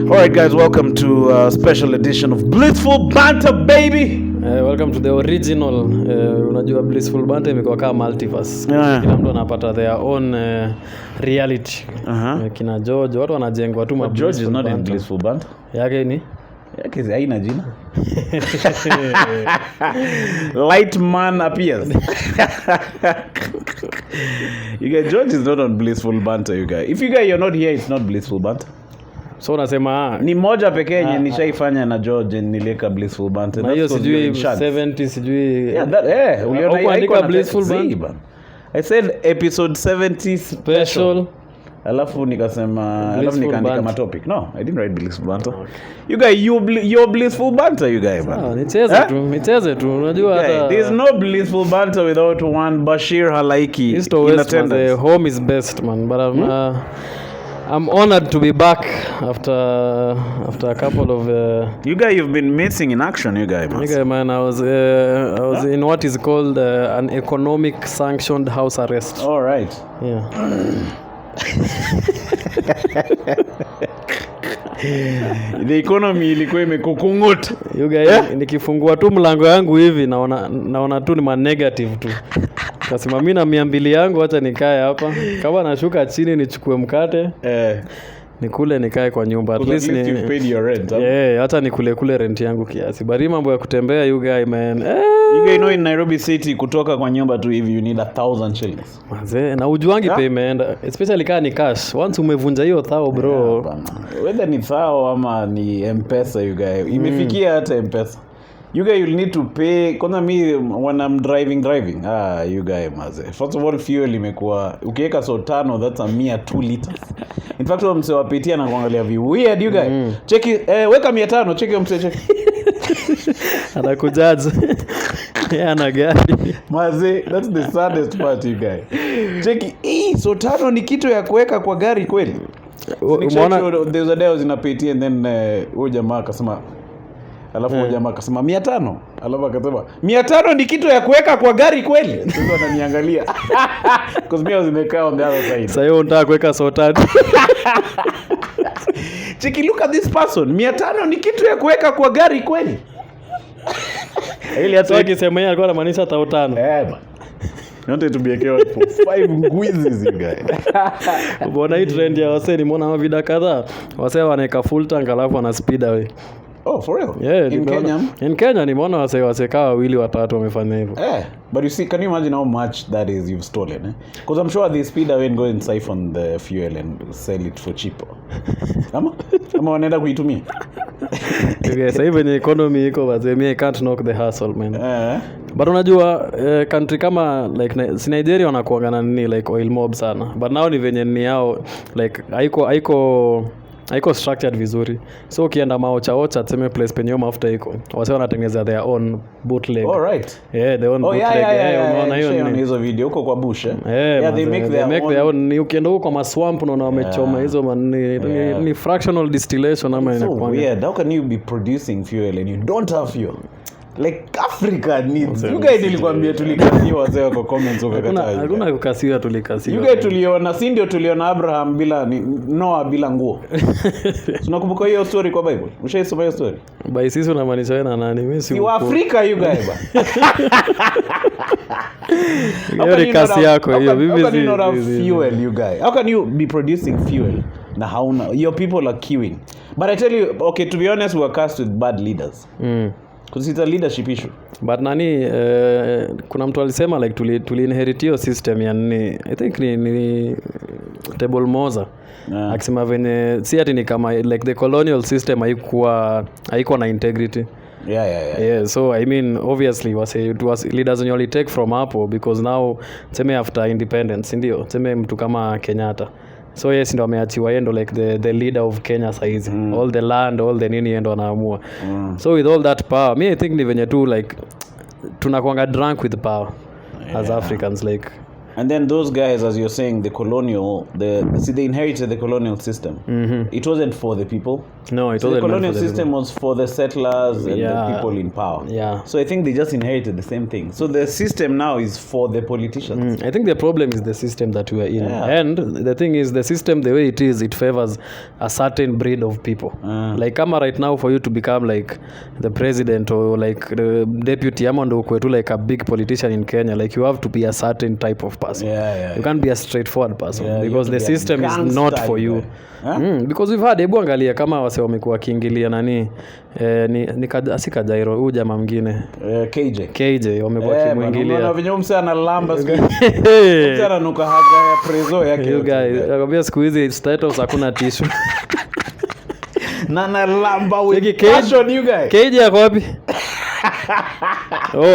Alright guys, welcome to a special edition of Blissful Banter, baby. Welcome to the original. Unajua Blissful Banter imekuwa kama multiverse. Kila mtu anapata their own reality. Kina George, watu wanajengwa tu ma George is not in Blissful Banter. Yake ni? Yake haina jina. Light man appears. You guys, George is not on Blissful Banter, you guys. If you guys you're not here, it's not Blissful Banter. So unasema ni moja pekee yenye nishaifanya na George nileka Blissful Banter. Na hiyo sijui 70 sijui. Yeah, that uliona Blissful Banter. I said episode 70 special. Alafu nikasema alafu nikaandika ma topic. No, I didn't write Blissful Banter. Okay. You guys you're Blissful Banter, you guys, man. Nicheze tu. Unajua hata there's no Blissful Banter without one Bashir Halaiki in attendance. The home is best, man, but I'm honored to be back after a couple of you guys, you've been missing in action, you guys, man. I was in what is called an economic sanctioned house arrest. All right. Yeah. The economy ilikuwa imekukungota. You guys, nikifungua tu mlango yangu hivi naona tu ni ma negative tu. Kasema mimi na 200 yangu acha nikae hapa. Kama nashuka chini nichukue mkate. Nikule nikae kwa nyumba. At least you paid your rent. Hata nikule rent yangu kiasi. Bari mambo ya kutembea you guy, man. You guys know in Nairobi city kutoka kwa nyumba tu hivi you need 1,000 shillings. Manze, na ujuangi pay imeenda. Especially kama ni cash. Once umevunja hiyo 1,000 bro. Whether ni 1,000 ama ni M-Pesa you guys. Imefikia hata M-Pesa. You guys will need to pay. Kwanza me when I'm driving. You guys maze. First of all, fuel imekuwa ukiweka so 5 that's a mere 2 liters. In fact msewapitia na kuangalia weird you guys. Cheki weka 500, cheki cheki. Anakujaza. Ana gari. Maze, that's the saddest part you guys. Cheki so 5 ni kitu ya kuweka kwa gari kweli. Umeona there's a day I was in a PT and then huyo jamaa akasema alafu jamaa akasema 500. Alafu akasema 500 ni kitu ya kuweka kwa gari kweli? Sasa ananiangalia. Because me I was in the car on the other side. Sasa yeye unataka kuweka sotani. Cheki, look at this person. 500 ni kitu ya kuweka kwa gari kweli? Ili hata akisema yeye alikuwa anamaanisha 500. Man. Not to be careful for 5 ngwizes you guys. Unaona hii trend ya wasee, nimeona mavida kadhaa. Wasee wanaweka full tank alafu wana speed away. Oh, for real? Yeah, in Kenya nimeona wasee kama 2-3 wamefanya hivyo. But you see, can you imagine how much that is you've stolen? Because I'm sure they speed away and go and siphon the fuel and sell it for cheaper. Ama wanaenda kuitumia. Okay, sasa hivi economy iko wasee, I can't knock the hustle, man. But unajua country kama like Nigeria wanakuanga na nini like oil mob sana. But now ni venye ni yao like haiko structured vizuri. So ukienda maocha tuseme place penye mafuta iko, wase wanatengeneza their own bootleg. All right. Yeah, their own bootleg. Unaona hiyo ni hizo video huko kwa bush. They make their own. Ukienda huko kwa maswamp unaona wamechoma hizo ni fractional distillation ama inakuwa. Yeah, how can you be producing fuel and you don't have fuel? Like Africa needs. You guys nilikwambia tulikasiwa wazee wako comments ukakataa. Hakuna kukasiwa, tulikasiwa. You guys tuliona, si ndio tuliona Abraham bila Noah bila nguo. Tunakumbuka hiyo story kwa Bible. Ushaisoma hiyo story? By sisi unamaanisha wewe na nani? Mimi si wa Afrika you guys ba. Hiyo ni kasi yako hiyo. How can you not have fuel you guys? How can you be producing fuel na hauna? Your people are queuing. But I tell you, okay, to be honest, we are cursed with bad leaders. Because it's a leadership issue. But nani kuna mtu alisema like tuli inherit hiyo system ya nini, I think ni Table Moza. Akisema venye si ati ni kama like the colonial system haikuwa na integrity. Yeah, so I mean obviously it was leaders only take from hapo, because now tuseme after independence ndio tuseme mtu kama Kenyatta. So yes, ndio ameachiwa yendo like the leader of Kenya saizi. All the land, all the nini yendo anaamua. So with all that power, me I think ni venye tu like tunakuanga drunk with power as Africans, like And then those guys, as you're saying, they inherited the colonial system. It wasn't for the people. No, it so wasn't. The colonial system was for the settlers and Yeah. the people in power. Yeah. So I think they just inherited the same thing. So the system now is for the politicians. I think the problem is the system that we are in. Yeah. And the thing is, the system, the way it is, it favors a certain breed of people. Like kama right now, for you to become like the president or like the deputy, ama ndo ukwe tu like a big politician in Kenya, like you have to be a certain type of person. You can't be a straightforward person because the system is not for you. Because we've had, hebu angalia kama wase wamekuwa wakiingilia nani asika Jairo huyu jamaa mwingine KJ wamekuwa kimuingilia. Unaona venye mse analamba siku. Mse ananuka haga ya prezo yake. You guys, nakwambia siku hizi status hakuna tissue. Na analamba with passion you guys. KJ yako wapi?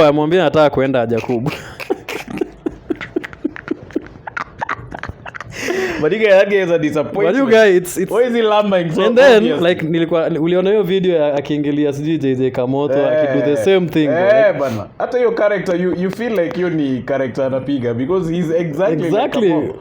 Amwambia nataka kwenda haja kubwa. But that guy is a disappointment. But you guys, it's why is he lambing so? And then like uliona hiyo video akiingilia sijui JJ Kamoto akido the same thing. Bana. Hata hiyo character you feel like you ni character anapiga because he's exactly. Like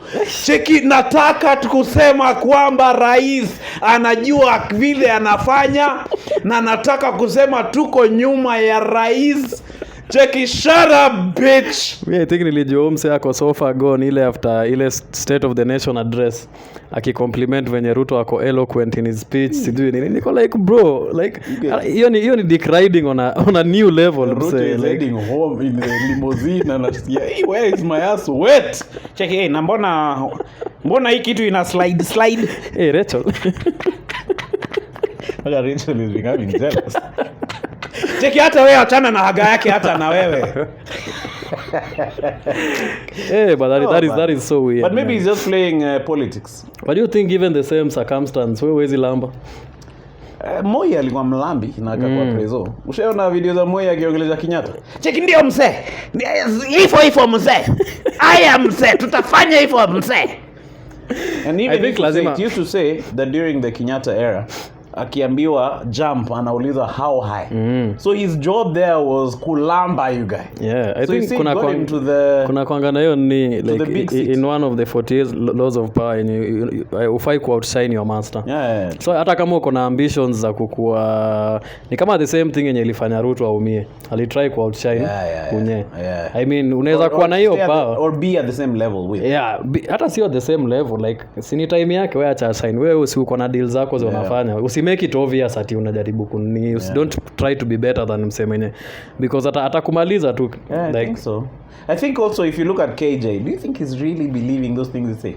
Cheki, nataka kusema kwamba rais anajua vile anafanya na nataka kusema tuko nyuma ya rais. Cheki, shut up bitch. I think nilijua mse ako so far gone ile after ile State of the Nation address akicompliment venye Ruto ako eloquent in his speech sijui nini. Niko like bro, like hiyo ni dick riding on a new level. Ruto is heading home in the limousine and hey, where is my ass wet? Cheki, hey, na mbona hii kitu ina slide. Hey Rachel. Rachel is becoming jealous. Cheki, hata wewe achana na haga yake hata na wewe. But that is so weird. But maybe he's just playing politics. What do you think given the same circumstance wewe wezi lamba? Moi alikuwa mlambi na akakuwa preso. Ushaona video za Moi akiongelea Kenyatta? Cheki, ndio mzee. Hivyo mzee. I am mzee. Tutafanya hivyo mzee. And even he used to say that during the Kenyatta era akiambiwa jump anauliza how high. So his job there was kulamba you guy. I think kuna kwanga na hiyo ni like in one of the 48 laws of power and ufai ku outshine your master. So hata kama uko na ambitions za kukua ni kama the same thing yenye ilifanya Ruto aumie. Alitry ku outshine kunye. I mean unaweza kuwa na hiyo power or be at the same level with. Hata sio the same level like sini time yake wewe acha shine. Wewe uko na deals zako za unafanya. Make it obvious ati unajaribu don't try to be better than msemenye because atakumaliza tu. I think so. I think also if you look at KJ, do you think he's really believing those things he say?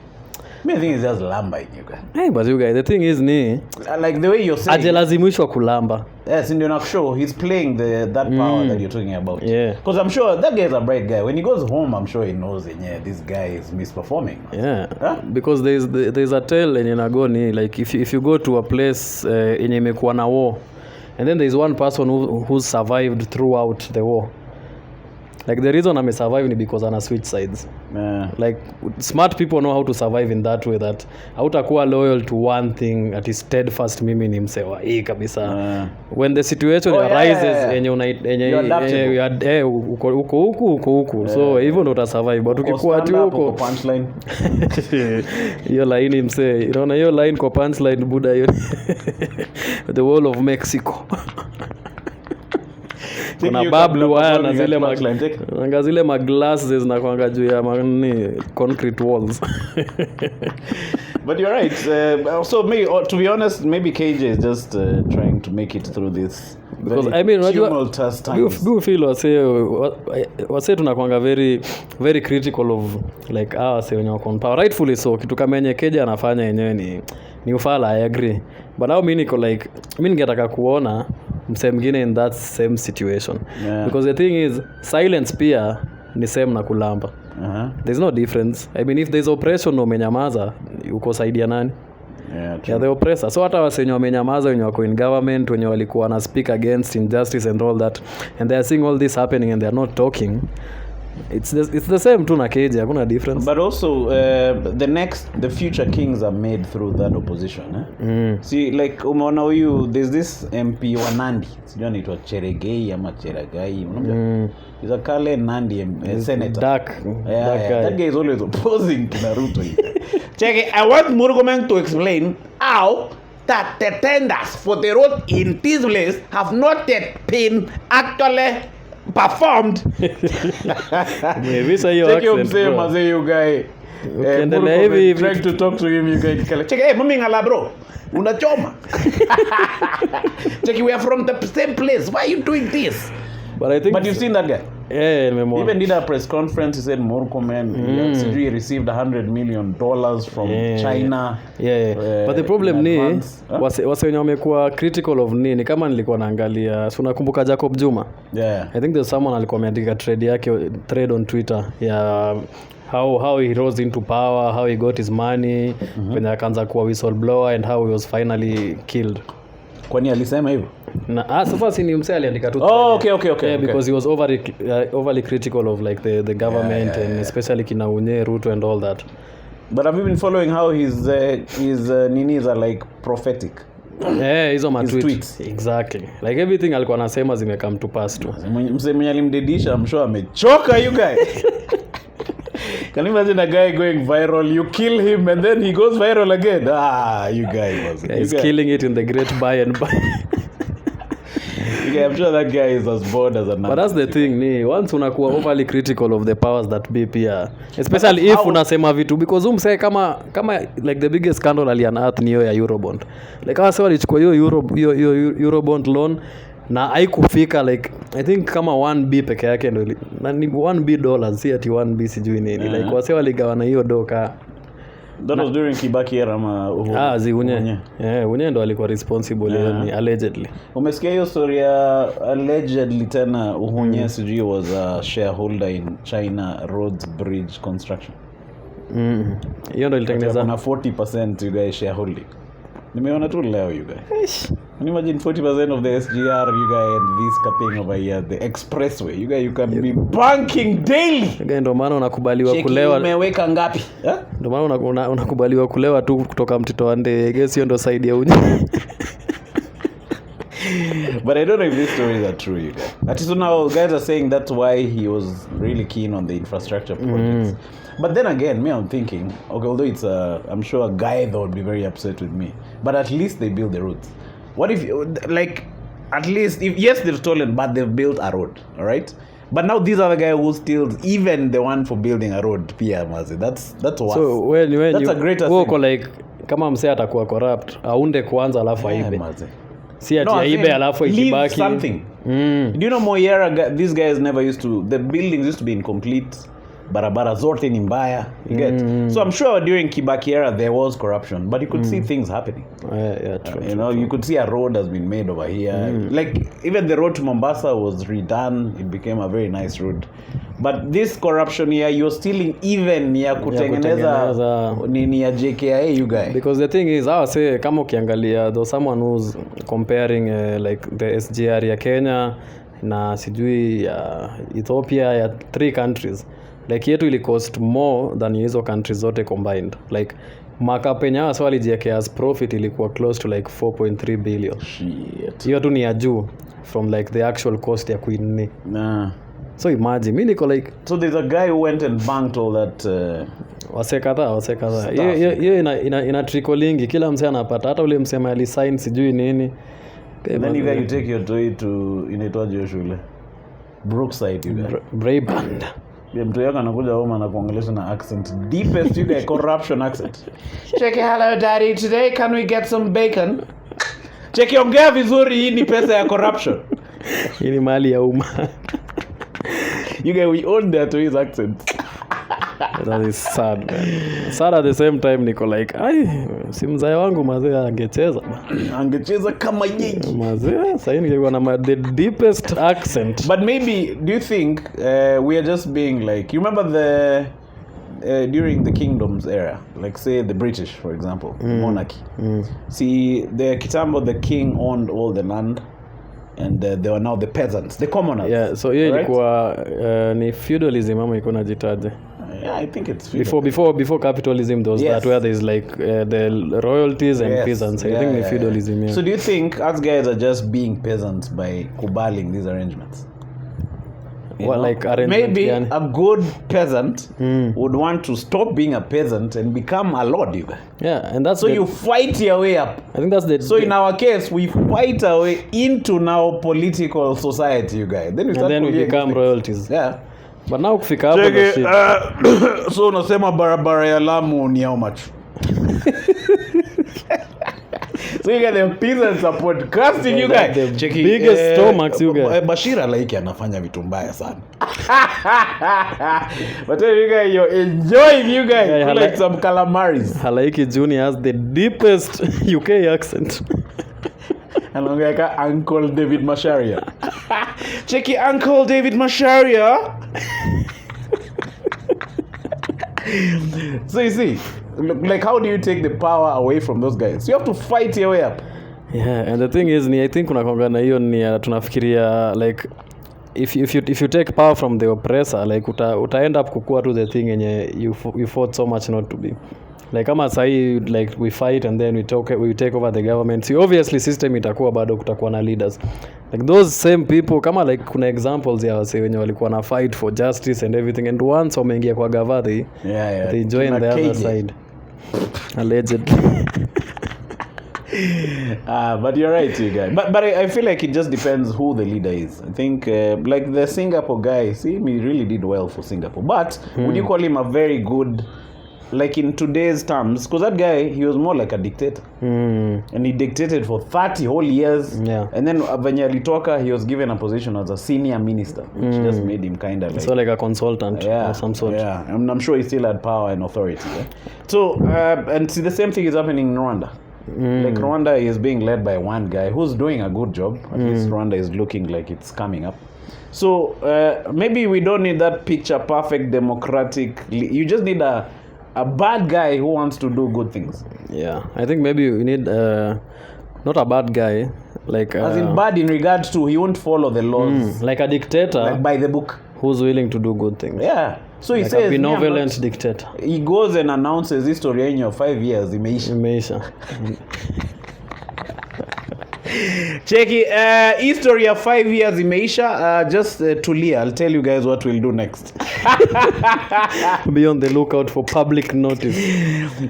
I think he's just lamba in you guys. But you guys, the thing is like the way you're saying ajelazimishwa kulamba. Yes, in your show he's playing that power that you're talking about. Because I'm sure that guy is a bright guy. When he goes home, I'm sure he knows this guy is misperforming. Because there's a tale in Nagoni, like if you go to a place in imekuwa na war and then there's one person who survived throughout the war. Like the reason I'm surviving is because ana switch sides. Like smart people know how to survive in that way that hautakuwa loyal to one thing at is steadfast mimi ni msewa hii kabisa. When the situation arises yenye uko huku so hivyo ndo utasurvive but ukikuwa ati huko punchline hiyo line mse unaona hiyo line kwa punchline buda hiyo the wall of Mexico. Kuna bablu waya na zile maglasses zinakuanga juu ya concrete walls. But you're right. So to be honest, maybe KJ is just trying to make it through this. Because I mean, you feel wase tunakuanga very very critical of like wase wenye wako on power, rightfully so. Kitu kama yenye KJ anafanya yenyewe ni ufala, I agree. But now mimi ningetaka kuona mse mwingine in that same situation. Because the thing is silence pia ni same na kulamba. There's no difference. I mean if there's oppression umenyamaza uko saidia nani? The oppressor. So hata wasenye wamenyamaza wenye wako in government wenye walikuwa na speak against injustice and all that and they are seeing all this happening and they are not talking. It's the same tu na keja, hakuna difference. But also the future kings are made through that opposition, See, like umeona huyu, there's this MP wa Nandi, sijui anaitwa Cheregei ama Cheragai, unaona? He's a Kale Nandi senator. Dark guy. That guy is always opposing to Naruto. Check it. I want Murkomen to explain how that the tenders for the road in this place have not yet been actually performed. Maybe say your accent, bro. Say you guy. Ukiendelea hivi trying to talk to him, you guy. Check it. Mami ngala bro. Unachoma. Check it. We are from the same place. Why are you doing this? But you've seen that guy. Yeah, even did a press conference. He said Murkomen he received $100 million from China. But the problem ni wase wenye wamekuwa critical of ni kama nilikuwa naangalia, so nakumbuka Jacob Juma. I think there's someone alikuwa ameandika thread on Twitter how he rose into power, how he got his money, when akaanza kuwa whistleblower and how he was finally killed. Kwani alisema hivyo? Na sasa si ni msee aliandika tu. Okay. Because he was overly critical of like the government and especially kina Unye, Ruto and all that. But have you been following how his ninis are like prophetic? Hizo tweets. Exactly. Like everything alikuwa anasema zimecome to pass tu. Msee mwenye alimdedisha, I'm sure amechoka you guys. Can you imagine a guy going viral? You kill him and then he goes viral again. You guys. He's killing it in the great buy and buy. I'm sure that guy is as bored as another. But that's the thing, once unakuwa overly critical of the powers that be pia, especially if unasema vitu, because umse kama like the biggest scandal aliunearth ni hiyo ya Eurobond. Like hao sawa alichukua hiyo Eurobond loan na haikufika like I think kama 1B peke yake ndio na ni $1B, si ati 1B sijui nini. Like wase waligawana hiyo doka. That was during Kibaki era ama Unye. Unye ndo alikuwa responsible allegedly. Umesikia hiyo story ya allegedly tena Unye sijui was a shareholder in China Roads Bridge Construction. Hiyo ndo ilitengeneza na 40% you guys shareholding. Nimeona tu leo you guys. Can you imagine 40% of the SGR you guys and this thing over here, the expressway. You guys you can be banking daily. Ndio maana unakubaliwa kulewa. Umeweka ngapi? Ndio maana unakubaliwa kulewa tu kutoka mtito wa ndege. I guess hiyo ndo side ya Unye. But I don't know if these stories are true, you guys. At least now guys are saying that's why he was really keen on the infrastructure projects. But then again, I'm thinking, okay, although it's I'm sure a guy that would be very upset with me, but at least they build the roads. What if, like, at least, if yes, they've stolen, but they've built a road, all right? But now these are the guy who steals even the one for building a road, pia mazi. That's worse. So when that's a greater thing. Woko like, kama msee atakuwa corrupt, aunde kwanza alafu aibe. Si ati aibe alafu ikibaki. Something. Do you know Moyera, these guys never used to, the buildings used to be incomplete. Barabara zote ni mbaya, you get. So I'm sure during Kibaki era there was corruption, but you could see things happening. True, you could see a road has been made over here. Like even the road to Mombasa was redone, it became a very nice road. But this corruption here, you're stealing even ya kutengeneza nini ya JKIA you guys. Because the thing is, I say kama ukiangalia, though someone who's comparing like the SGR ya Kenya na sijui ya Ethiopia ya 3 countries. Like yetu ili cost more than hizo countries zote combined. Like makapenya swali jieke as profit ilikuwa close to like 4.3 billion. Shit. Hiyo tu ni ya juu from like the actual cost ya kuinni. So imagine mimi niko like, so there's a guy who went and banked all that wase kadhaa. Hiyo ina trickling, kila msee anapata, hata ule msee ali sign sijui nini. Then you take your toy to inaitwaje shule Brookside you guys. Brayband. Mtu yako anakuja home anakuongelesha na accent, deepest you guys corruption accent. Check, hello daddy, today can we get some bacon? Check, ongea vizuri, hii ni pesa ya corruption. Hii ni mali ya umma. You guys, we own that to his accent. That is sad, man. Sad at the same time niko like, si mzee wangu mazee angecheza kama yeye. Mazee sasa ningekuwa na the deepest accent. But maybe do you think we are just being like, you remember the during the kingdoms era, like say the British for example, monarchy. See the kitambo, the king owned all the land. and they were now the peasants, the commoners. Yeah, so hiyo ilikuwa ni feudalism ama iko najitaje? Yeah, I think it's before capitalism there was that where there is like the royalties and peasants. I think the feudalism. Yeah. So do you think us guys are just being peasants by kubaling these arrangements? Like maybe a good peasant would want to stop being a peasant and become a lord, you guys. Yeah, and that's so you fight your way up. I think that's the. So in our case, we fight our way into now political society, you guys. Then we become royalties. Yeah. But now kufika hapo the shit. So unasema barabara ya Lamu ni how much? So you get the peasants are podcasting, you guys. The biggest stomachs, you guys. Bashir like anafanya vitu mbaya sana. But you guys, you're enjoying, you guys. Yeah, like some calamaris. Halaiki Junior has the deepest UK accent. Anaongea Uncle David Masharia. Cheki Uncle David Masharia. So you see, like how do you take the power away from those guys? You have to fight your way up. Yeah, and the thing is, I think kuna konga na hiyo ni tunafikiria like if you take power from the oppressor, like uta end up kukua to the thing yenye you fought so much not to be. Like kama sahi like we fight and then we take over the government. So obviously system itakuwa bado kutakuwa na leaders. Like those same people kama like kuna examples ya wase wenye walikuwa na fight for justice and everything, and once wameingia kwa gavana they join the other side. Allegedly. But you're right, you guys. But I feel like it just depends who the leader is. I think like the Singapore guy, he really did well for Singapore. But would you call him a very good, like in today's terms, because that guy, he was more like a dictator. And he dictated for 30 whole years. Yeah. And then when he was given a position as a senior minister, which just made him kind of like... So like a consultant of some sort. Yeah, I'm sure he still had power and authority. Yeah? So, and see, the same thing is happening in Rwanda. Like Rwanda is being led by one guy who's doing a good job. At least Rwanda is looking like it's coming up. So maybe we don't need that picture perfect democratic. You just need a bad guy who wants to do good things. Yeah, I think maybe we need not a bad guy, like as in bad in regards to he won't follow the laws, like a dictator, like by the book, who's willing to do good things. Yeah. So he like says a benevolent dictator. He goes and announces this story in your 5 years imeisha. Cheki, history of 5 years imeisha. Just tulia, I'll tell you guys what we'll do next. Be on the lookout for public notice.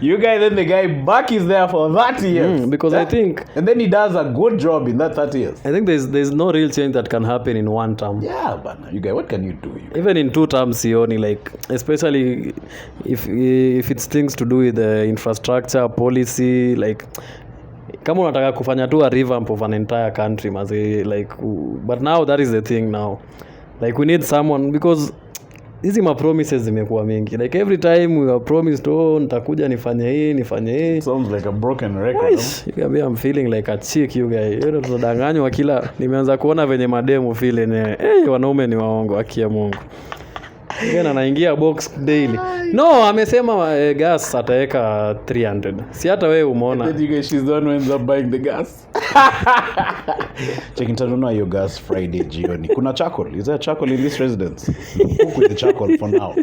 You guys, then the guy back is there for 30 years. Because I think... And then he does a good job in that 30 years. I think there's no real change that can happen in one term. Yeah, but you guys, what can you do? Even in 2 terms, sioni, like, especially if it's things to do with the infrastructure, policy, like... Kama unataka kufanya tu a revamp of an entire country mazi, like, but now that is the thing now, like we need someone, because hizi ma promises zimekuwa mingi, like every time we are promised nitakuja nifanye hii. Sounds like a broken record. I'm feeling like a chick, you guys. Tunadanganywa kila, nimeanza kuona venye mademu feel wanaume ni waongo, akia Mungu. Yeye anaingia box daily. No, amesema gas ataweka 300. Si hata wewe umeona. Then you guys, she's the one who ends up buying the gas. Checking to know your gas Friday jioni. Kuna charcoal. Is there charcoal in this residence? Cook with the charcoal for now.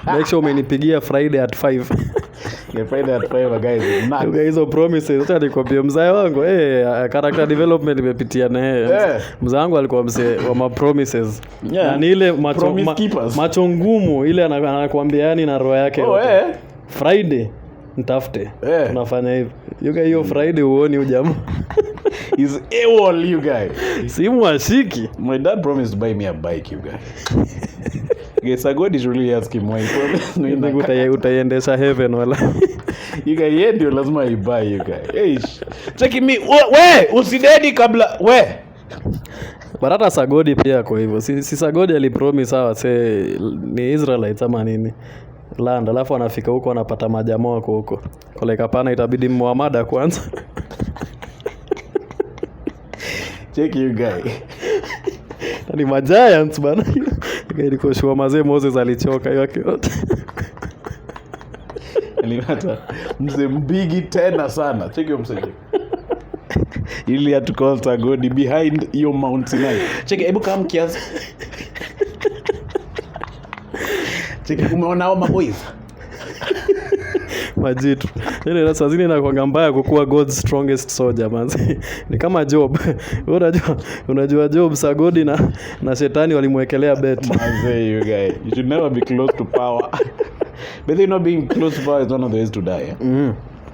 Make sure umenipigia Friday at 5. Yeah, Friday at 5 guys. Hizo promises acha nikwambie mzee wangu character development imepitia na yeye. Mzee wangu alikuwa mzee wa ma promises. Na ni ile macho ngumu ile anakuambia yani na roho yake. Friday nitafute. Tunafanya hivi. Hiyo Friday uone ujamaa. He's AWOL, you guys. Simu ashiki. My dad promised to buy me a bike, you guys. Yes, God is really asking why. Utaiendesha heaven wala. You guys, yeye ndio lazima ibuy, you guys. Check me. We, usidedi kabla we. Barata Sagodi pia kwa hivyo. Si Sagodi alipromise sawa ni Israelites ama nini. Land, alafu anafika huko anapata majamaa wako huko. Kwa like hapana itabidi Muhammad kwanza. Check you guy. Ni giants bana. Ilikuwa shua mazee Moses alichoka yote. Alimata mzee mbigi tena sana. Check you msije. Ili had to call Sagodi behind your Mount Sinai. Check, hebu come kiasi. Check, umeona hao maboys? Majitu. Ile sasa zingine inakuwa mbaya kukuwa God's strongest soldier man. Ni kama Job. Unajua Job, Sagodi na shetani walimwekelea bet. Mazee, you guy. You should never be close to power. But not being close to power is one of the ways to die.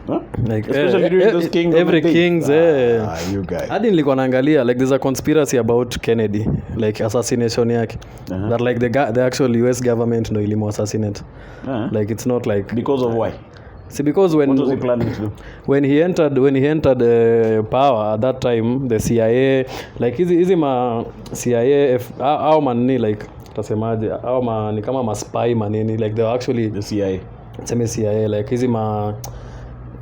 Huh? Like especially during those kings, every kings you guys. Hadi nilikuwa naangalia like there's a conspiracy about Kennedy, like assassination yake. That like the actual US government no ilimu assassinate. Like it's not like because of why? See, because when what was he planning to do? When he entered power at that time, the CIA, like hizi ma CIA au manini like tasemaje au ma ni kama ma spy manini, like they were actually the CIA. Same CIA, like hizi ma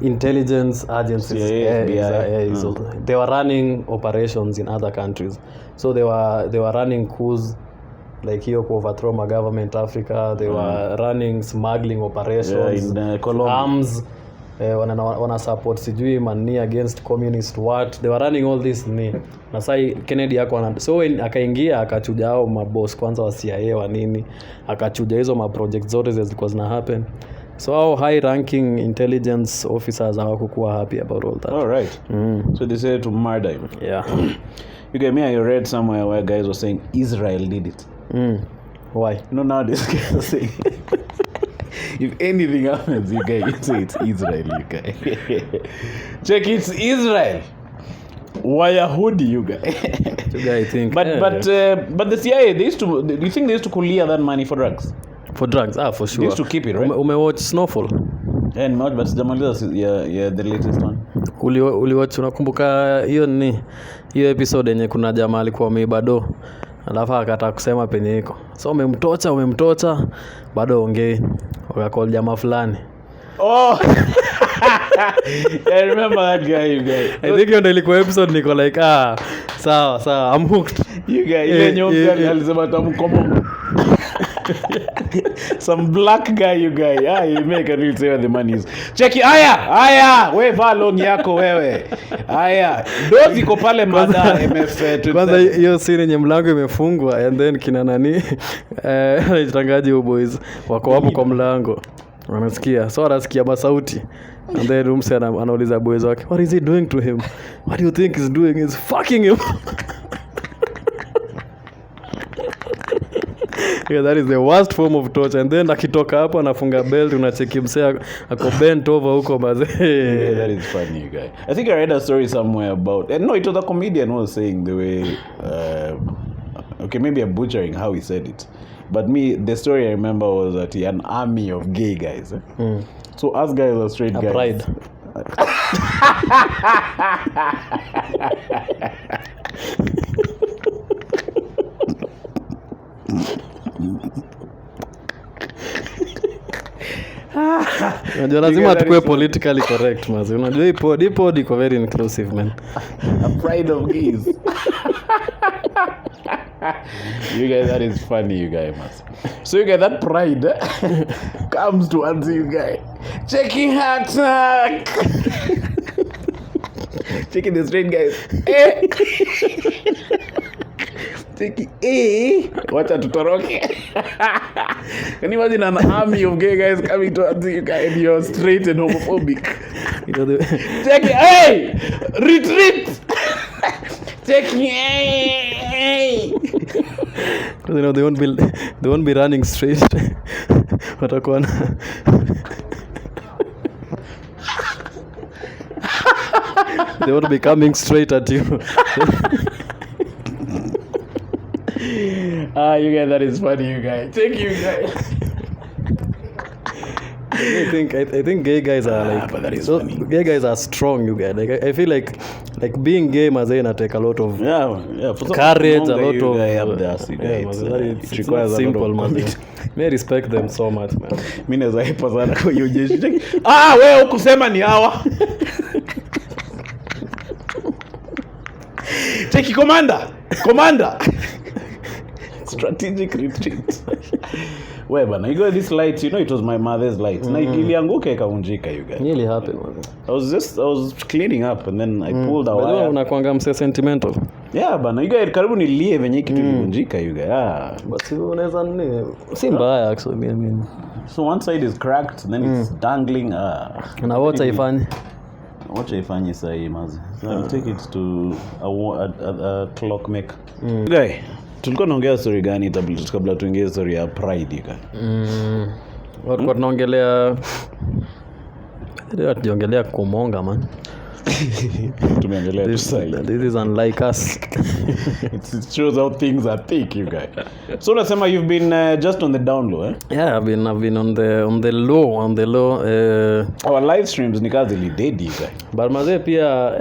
intelligence agencies. CIA, so they were running operations in other countries. So they were running coups like here to overthrow my government Africa. They were running smuggling operations in Colombia. Arms wana support sijui mani against communist what. They were running all this ni na sai Kennedy yako so when akaingia akachuja hao maboss kwanza wa CIA wa nini, akachuja hizo ma projects zote zilikuwa zina happen. So our high ranking intelligence officers hawakuwa happy about all that. All right. So they said to murder him. Yeah. You get me, I read somewhere where guys were saying Israel did it. Why? No, now this guys are saying if anything happens, you guys say it's Israel, you guys. Check, it's Israel. Wayahudi, you guys. I think. But the CIA, they used to. Do you think they used to clear that money for drugs? For drugs, for sure. They used to keep it, right? Umewatch Snowfall? Yeah, not, but yeah, the latest one. Uliwatch, unakumbuka hiyo episode yenye kuna jamaa alikuwa ameibado alafu akataka kusema penye iko. So umemtocha bado ongei. Wakacall jamaa fulani. Oh. I remember that guy, you guys. I think hiyo ndio ilikuwa episode niko like sawa I'm hooked. You guys, ile nyonga alisema tamkomo. Some black guy, you guy. You make a real say where the money is. Check it. Aya. Wewe va long yako wewe. Aya. Dozi iko pale mada MF. Kwanza hiyo scene yenye mlango imefungwa and then kina nani itangaji boys wako hapo kwa mlango. Wanasikia. So wanasikia basauti. And then Rumse anauliza boys wake, what is he doing to him? What do you think he's doing? He's fucking him. Yeah, that is the worst form of torture. And then akitoka hapo anafunga belt, unacheki msea ako bent over huko baze. Yeah, that is funny, you guy. I think I read a story somewhere about, and no, it was a comedian who was saying the way okay, maybe I'm butchering how he said it, but the story I remember was that he had an army of gay guys. So us guys are straight guys. Pride. Unajua lazima tukue politically correct mazi. Unajua hii pod iko very inclusive man. A pride of gays. You guys, that is funny, you guys, must. So you guys, that pride comes to answer you guys. Checking hat. Checking the straight guys. Wacha tutoroke. Can you imagine an army of gay guys coming to answer you guys and you're straight and homophobic? Check it. Hey! Retreat! Check it. You know, they won't be running straight. Watakuwa they won't be coming straight at you. You guys, that is funny, you guys. Thank you, guys. I think gay guys are like, but that is so funny. Gay guys are strong, you guys. Like I feel like being gay must take a lot of courage, a lot of it it's not simple, man. May respect them so much, man. Mimi naweza hepa sana kwa hiyo jeshi. Wewe ukusema ni hawa. Cheki commander. Strategic retreat. Wewe bana, you got this light, you know it was my mother's light. Na ilianguka ikavunjika, you guys. Nearly happened, man. I was cleaning up and then I pulled a wire. Bado unakuanga mse sentimental. Yeah, bana, you guys karibu nilie venye kitu ilivunjika you guys. But unaweza nini? Si mbaya actually I mean. So one side is cracked and then it's dangling. Na wacha ifanye. Wacha ifanye sahi mazi. So I'll take it to a clockmaker. Guy, tulikuwa naongea story gani kabla tuingie story ya Pride you guys? What tunaongelea tunaongelea kumonga man. Tumeongelea This is unlike us. It shows how things are thick you guys. So unasema you've been just on the down low, eh? Yeah, I've been on the low. Our live streams ni kazi li dead you guys. But mazee pia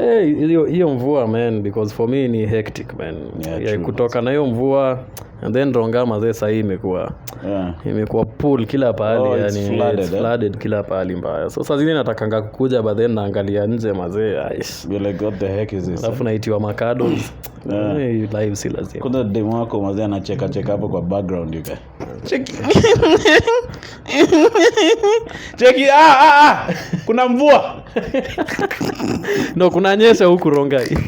hiyo mvua man, because for me ni hectic man. Yeah, kutoka na hiyo mvua and then ronga mazee sasa imekuwa pool kila pahali it's flooded kila pahali mbaya. So sasa zile natakanga kukuja but then naangalia nje mazee. You're like what the heck is this? Alafu naitiwa makados. Live si lazima. Kuna demo wako mazee anacheka hapo kwa background you guys. Cheki kuna mvua. No, kuna nyesha huku Rongai.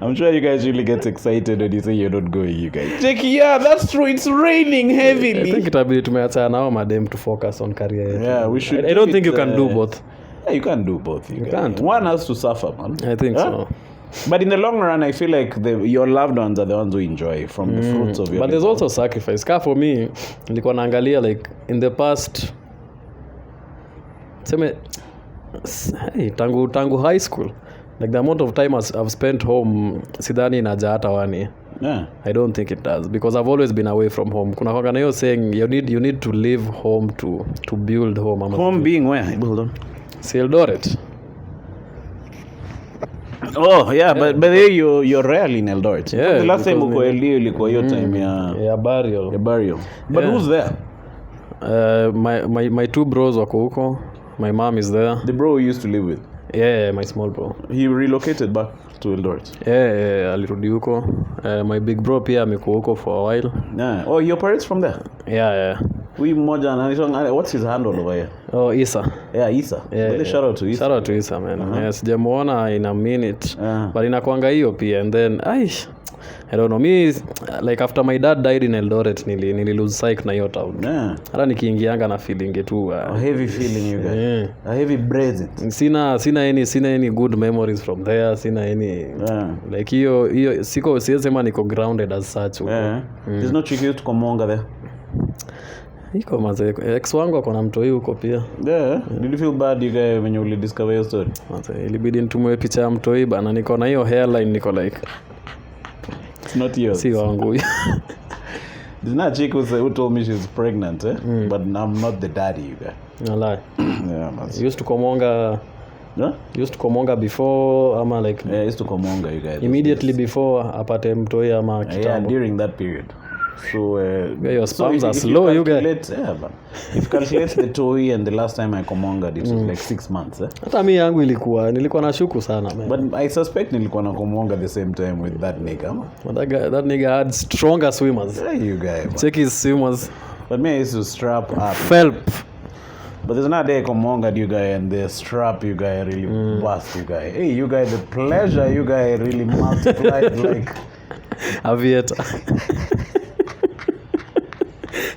I'm sure you guys really get excited when you say you're not going you guys. Cheki, that's true, it's raining heavily. I think itabidi tumeacha nao madem to focus on career. Yeah, we should. I don't think you can do both. Yeah, you can't do both. You can't. One has to suffer, man. I think so. But in the long run, I feel like your loved ones are the ones who enjoy from the fruits of your But there's also sacrifice. For me, nilikuwa naangalia like in the past tangu high school, like the amount of time I've spent home sidhani inaja hata wani. Yeah. I don't think it does because I've always been away from home. Kuna kwanga na hiyo saying you need to leave home to build home. Home being where? Hold on. Eldoret. Oh yeah, but you're rarely in Eldoret. Yeah, the last time uko LD ilikuwa hiyo time ya burial. But who's there? My two bros wako huko. My mom is there. The bro you used to live with? Yeah, my small bro. He relocated back to Eldoret? Yeah, alirudi huko. My big bro pia amekuwa huko for a while. Yeah. Oh, your parents from there? Yeah. Huyu mmoja anaitwa, what's his handle over here? Oh, Isa. Yeah, Isa. Yeah. Shout out to Isa. Shout out to Isa, man. Sijamuona in a minute. But inakuanga hiyo pia and then I don't know, me like after my dad died in Eldoret nili lose sight na hiyo town. Yeah. Hata nikiingianga na feeling tu a heavy feeling you guys. Yeah. A heavy presence. Sina any good memories from there, sina any like hiyo siwezi sema niko grounded as such. Yeah. There's no trick to Komonga there. Iko maze ex wangu akona mtoi huko pia. Yeah. Did you feel bad you guys when you discover your story? Maze ilibidi nitumwe picha ya mtoi bana, niko na hiyo hairline, niko like it's not yours. Si wangu. There's not a chick who told me she's pregnant, but I'm not the daddy you guys. No lie. Yeah, man. Used to Komonga. Yeah? Used to Komonga before ama like yeah, used to Komonga you guys. Immediately before apate mtoi ama kitambo. Yeah, during that period. So your sperms are slow you guys. Yeah, but if you calculate the toy and the last time I Komonga it was like 6 months. Hata mimi yangu nilikuwa nashuku sana man. But I suspect nilikuwa na Komonga the same time with that nigga. That nigga had stronger swimmers. Yeah, you guys. Check his swimmers. But me I used to strap up. Felp. But there's not a Komonga you guy and the strap you guy really bust you guy. Hey, you guy, the pleasure you guy really multiplied like Aviator.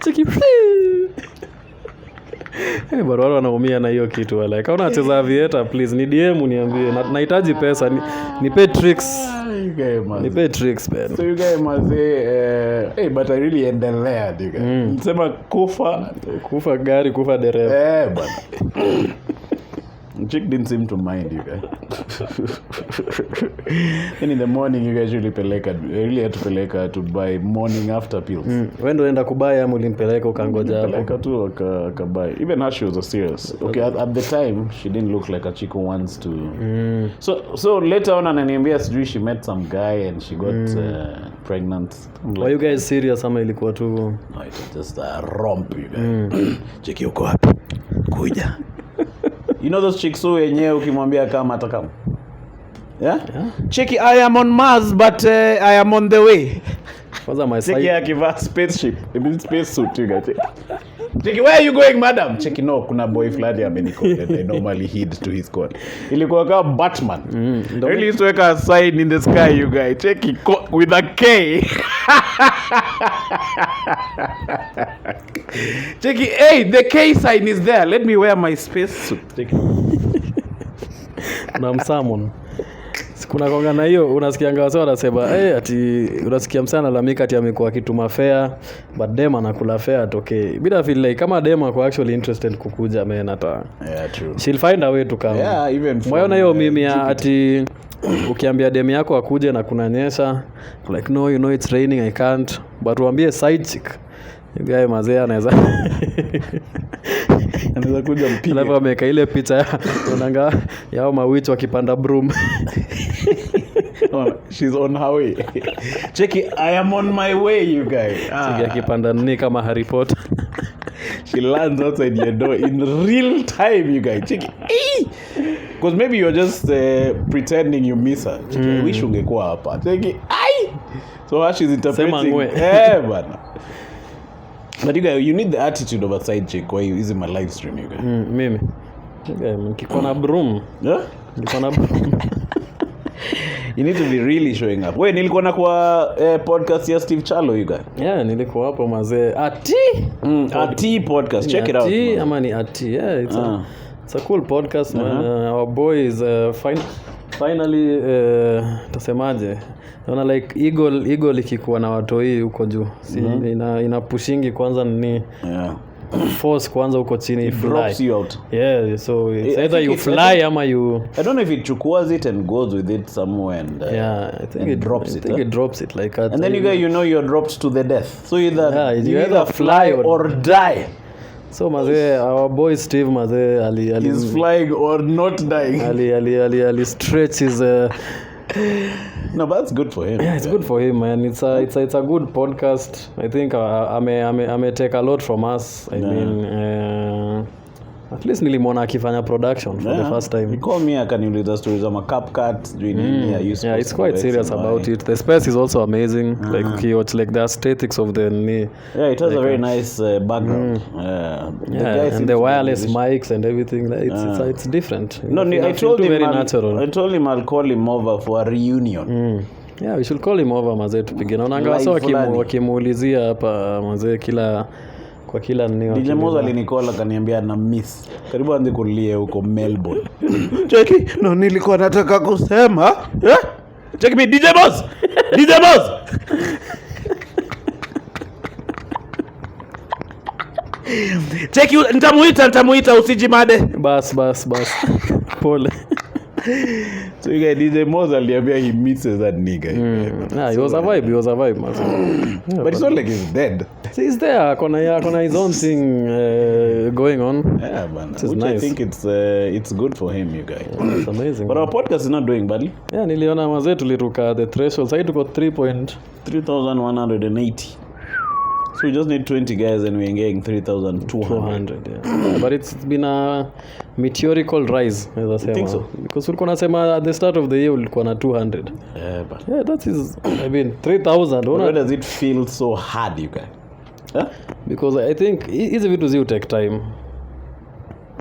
Check it. Hey, but watu wanaumia na hiyo kitu wala. Kama unacheza Aviator please ni DM niambie. Nahitaji pesa nipe tricks. Nipe tricks man. So you guys must say hey but I really endelea you guys. Nisema kufa gari kufa dereva. Bana. Chick didn't seem to mind you guys. And in the morning you guys really had to peleka to buy morning after pills. Wewe ndio unaenda kubaya ama ulimpeleka ukangoja hapo? Peleka tu akabuy. Even her she was serious. Okay, at the time she didn't look like a chick who wants to. So later on ananiambia sijui she met some guy and she got pregnant. Were you guys serious ama ilikuwa tu? No, it was just a romp you guys. Cheki uko wapi? Kuja. You know those chicks who wenyewe ukimwambia kama atakama. Yeah? Cheki, I am on Mars but I am on the way. Kwanza my side. Cheki akivaa spaceship. It means space suit you guys. Cheki, where are you going madam? Cheki, no, kuna boy fulani amenicall and I normally heed to his call. Ilikuwa kama Batman. Really used to wake a sign in the sky, you guys. Cheki, with a K. Cheki, hey, the K sign is there. Let me wear my space suit. Cheki. Na msamon. Kuna konga na hiyo unasikianga wase wanasema ati unasikia msana lamika ati amekuwa kituma fare but dem anakula fare atokee. Bila feel like kama dem ako actually interested kukuja man hata. Yeah, true. She'll find a way to come. Yeah, even mwaona hiyo mimi ati ukiambia dem yako akuje na kunanyesha like no you know it's raining I can't but uambie side chick. Guy mazee anaweza kuja mpige. Alafu ameka ile picha unaanga yao mawicho wakipanda broom. She's on her way. Cheki, I am on my way you guys. Cheki akipanda nini kama Harry Potter. She lands outside your door in real time you guys. Cheki. Because maybe you're just pretending you miss her. Cheki, I wish ungekuwa hapa. Cheki. So how she's interpreting. Bana. But you guys, you need the attitude of a side chick while you using my live stream, you guys. Mimi. Nikiko na broom. Yeah? Nikiko na broom. You need to be really showing up. Wait, nilikuwa na kwa podcast ya Steve Chalo, you guys. Yeah, nilikuwa hapo mazee. Ati podcast. Check it out. Ati ama ni ati. Yeah, it's a cool podcast, man. Our boy is finally tasemaje. Naona like eagle ikikuwa na watoi huko juu. Ina pushingi kwanza ni force kwanza huko chini fly. Drops you out. Yeah, so it's either you fly ama you I don't know if it chukuas it and goes with it somewhere and I think it drops it. I think it drops it like that. And then you know you're dropped to the death. So you either fly or die. So mazee our boy Steve mazee he's flying or not dying. Ali stretch his No, but that's good for him. Yeah, it's good for him, man. It's a good podcast. I think I may take a lot from us. I mean, at least nilimwona akifanya production for the first time. He called me akaniuliza stories of my CapCut doing yeah, it's quite serious about it. The space is also amazing. Like he watch like the aesthetics of the yeah, it has a very nice background. And the wireless mics and everything. It's different. I told him very natural. I told him I'll call him over for a reunion. Yeah, we should call him over mazee tupige. Naona wasa wakimuulizia hapa mazee kwa kila nini. DJ Moza alinikola kaniambia na miss. Karibu anze kulie huko Melbourne. Cheki, no nilikuwa nataka kusema. Cheki me DJ Boss. DJ Boss. Cheki nitamuita usijimade. Bas. Pole. So you guys, DJ Moza aliambia he misses that nigga. Yeah, he was a vibe, man. But it's not like he's dead. So he's there, kona his own thing going on. Yeah, man. Which nice. I think it's good for him, you guys. Yeah, it's amazing. But our podcast is not doing badly. Yeah, niliona mazee tuliruka the threshold. Sasa tuko 3,180. So we just need 20 guys and we're getting 3,200. Yeah. But it's been a meteorical rise, as I say. I think so. Because ulikuwa nasema at the start of the year ulikuwa na 200. Yeah, that is, I mean, 3,000. Why does it feel so hard, you guys? Huh? Because I think hizi vitu zi take time.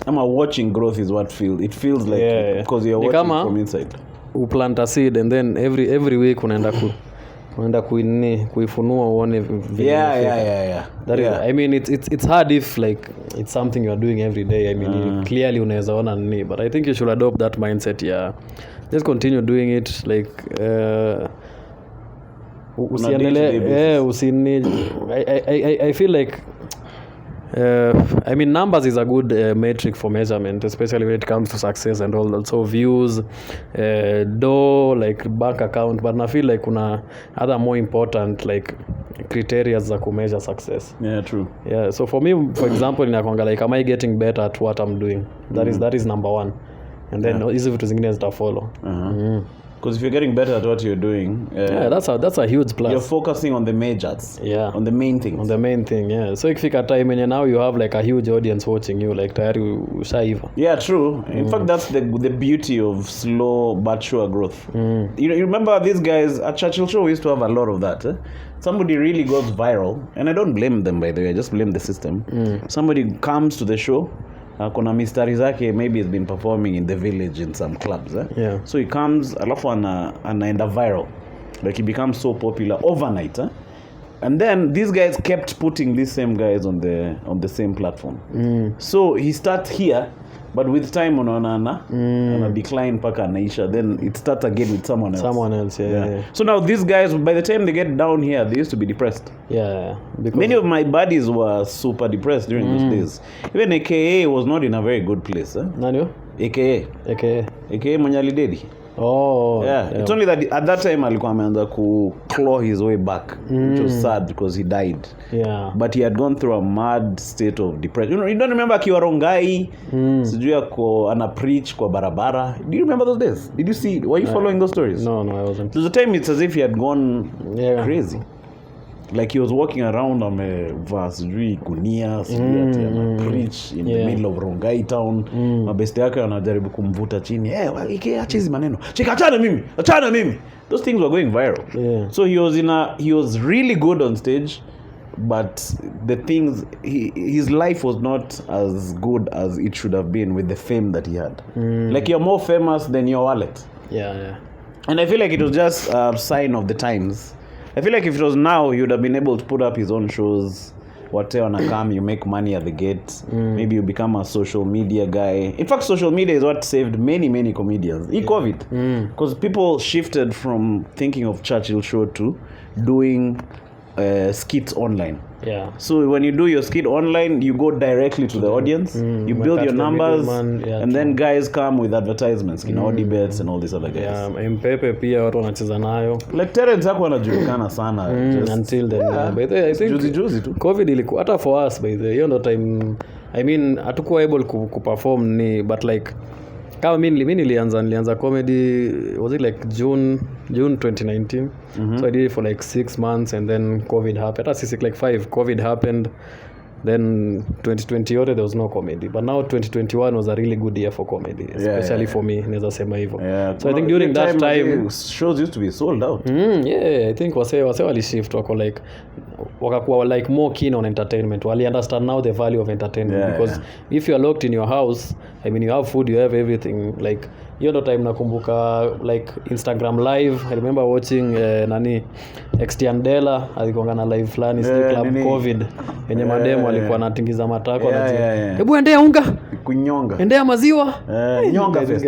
Watching growth is what feels like because you're watching from inside. Uplant a seed and then every week unaenda kuifunua uone vile. Yeah. That is, I mean it's hard if like it's something you are doing every day. I mean clearly unaweza ona nini, but I think you should adopt that mindset. Just continue doing it like usiendelee I feel like I mean numbers is a good metric for measurement, especially when it comes to success and all. Also views, dough, like bank account, but I feel like kuna other more important like criteria za measure success. Yeah, true. Yeah, so for me, for example, inakwanga like am I getting better at what I'm doing? That is number one. And then hizi vitu zingine zita follow. Because if you're getting better at what you're doing, that's a huge plus. You're focusing on the majors. Yeah. On the main things. On the main thing, yeah. So ikifika time when now you have like a huge audience watching you, like tayari ushaiva. Yeah, true. In fact, that's the beauty of slow but sure growth. You remember these guys at Churchill Show, we used to have a lot of that. Somebody really goes viral, and I don't blame them, by the way, I just blame the system. Somebody comes to the show, kuna mistari zake, maybe he's been performing in the village in some clubs. Yeah. So he comes, alafu anaenda viral. Like he becomes so popular overnight. And then these guys kept putting these same guys on the same platform. So he starts here, but with time ana decline paka anaisha, then it starts again with someone else. Yeah. So now these guys, by the time they get down here, they used to be depressed. Yeah, because many of my buddies were super depressed during those days. Even AKA was not in a very good place. Nani? AKA Manyali Dedi. Oh, yeah. It's only that at that time alikuwa ameanza ku claw his way back, which was sad because he died. Yeah. But he had gone through a mad state of depression. You don't remember akiwa Rongai, sijui ako ana preach kwa barabara. Do you remember those days? Did you see? Were you following those stories? No, I wasn't. There's a time it's as if he had gone crazy. Like he was walking around amevaa sijui gunia, sijui ati ana preach in the middle of Rongai town. Mabeste yake wanajaribu kumvuta chini. Acha hizi maneno. Chika achana mimi. Those things were going viral. Yeah. So he was really good on stage, but the things his life was not as good as it should have been with the fame that he had. Like you're more famous than your wallet. Yeah. And I feel like it was just a sign of the times. I feel like if it was now, he would have been able to put up his own shows. Whatever wanna come, you make money at the gate. Maybe you become a social media guy. In fact, social media is what saved many comedians. COVID. Because people shifted from thinking of Churchill Show to doing skits online. Yeah. So when you do your skit online, you go directly to the audience. You build your numbers, and then guys come with advertisements, Audi bets and all these other guys. Yeah, Mpepe pia watu wanacheza nayo. Like Terence hapo anajulikana sana. Until then. By the way, I think juzi tu. COVID ilikuwa hata for us, by the way, hiyo ndo time, I mean, hatukuwa able kuperform but like kama mimi nilianza comedy, was it like June 2019. So I did it for like 6 months, and then COVID happened. That's like 5. COVID happened. Then 2020 there was no comedy, but now 2021 was a really good year for comedy, especially for me, naweza sema hivyo. So I think during that time shows used to be sold out. I think wase wali shift wakakuwa like more keen on entertainment. Wali understand now the value of entertainment, because if you are locked in your house, I mean, you have food, you have everything. Like hiyo ndo time nakumbuka like Instagram live. I remember watching Extiandela alikuwa na live fulani club COVID yenye mademo alikuwa anatingiza matako hebu endea unga kunyonga, endea maziwa nyonga fest.